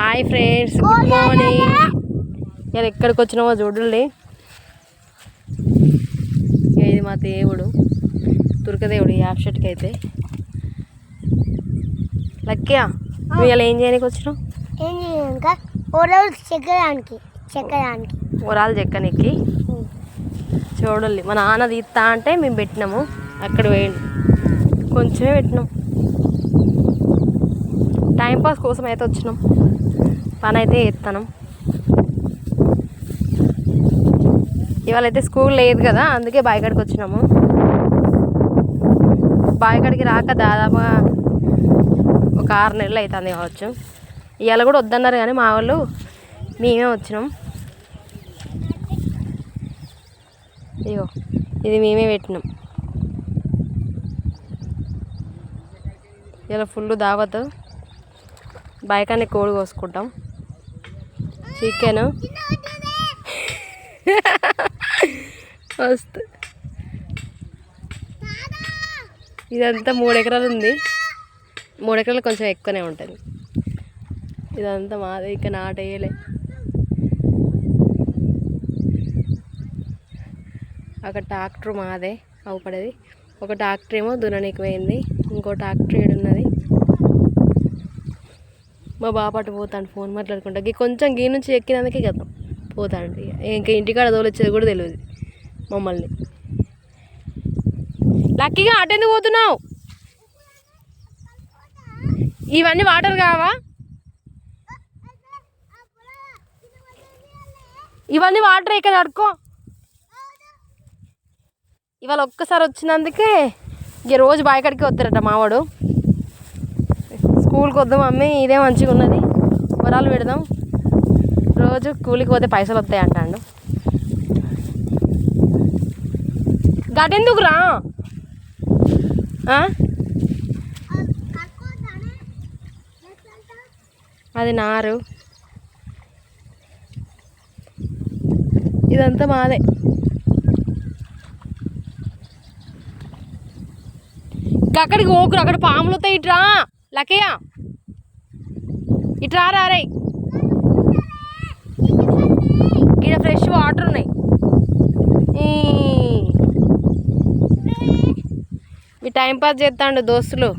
Hi friends, good morning. నేను ఎక్కడికి వచ్చినామో చూడండి. ఇది మా దేవుడు, దుర్గదేవుడు. ఈ యాప్ షర్ట్కి అయితే లక్కియా నువ్వు ఇలా ఏం చేయడానికి వచ్చినావు? ఓరాలు చెక్కనికి చూడండి. మా నాన్న తీస్తా అంటే మేము పెట్టినాము. అక్కడ వేయండి, కొంచెమే పెట్టినాం. టైంపాస్ కోసం అయితే వచ్చినాం. పని అయితే చేస్తాను. ఇవాళ అయితే స్కూల్ లేదు కదా, అందుకే బాయికాడికి వచ్చినాము. బాయికాడికి రాక దాదాపుగా ఒక 6 నెలలు అవుతుంది కావచ్చు. ఇవాళ కూడా వద్దన్నారు కానీ మా వాళ్ళు మేమే వచ్చినాం. అయ్యో ఇది మేమే పెట్టినాం. ఇలా ఫుల్ దావత్. బాయికాన్ని కోడి కోసుకుంటాం. చికెన్ వస్తు. ఇదంతా 3 ఎకరాలు ఉంది. 3 ఎకరాలు కొంచెం ఎక్కువనే ఉంటుంది. ఇదంతా మాదే, ఇక నాటేయలే. అక్కడ ట్రాక్టర్ మాదే అవుపడేది. ఒక ట్రాక్టర్ ఏమో దున్ననీకి పోయింది, ఇంకో ట్రాక్టర్ ఏడున్నది. మా బాపట్టు పోతాడు ఫోన్ మాట్లాడుకుంటా. కొంచెం గీ నుంచి ఎక్కినందుకే కదా పోతాడు. ఇంకా ఇంటికాడ తోలొచ్చేది కూడా తెలియదు మమ్మల్ని. లక్కీగా అటెందుకు పోతున్నావు? ఇవన్నీ వాటర్ కావా? ఇవన్నీ వాటర్ ఇక్కడ అడుకో. ఇవాళ ఒక్కసారి వచ్చినందుకే ఇక రోజు బాయికాడికి వస్తారట మావాడు. స్కూల్కి వద్దాం మమ్మీ, ఇదే మంచిగా ఉన్నది, వరాలు పెడదాం, రోజు కూలికి పోతే పైసలు వస్తాయి అంటాడు. గటెందుకురా? అది నారు. ఇదంతా మాదే. అక్కడికి ఓకురు, అక్కడ పాములు వస్తాయి. ఇట్రా లక్కయ్య, ఇట్రా రారై. ఇక్కడ ఫ్రెష్ వాటర్ ఉన్నాయి. మీ టైంపాస్ చేస్తాండు దోస్తులు.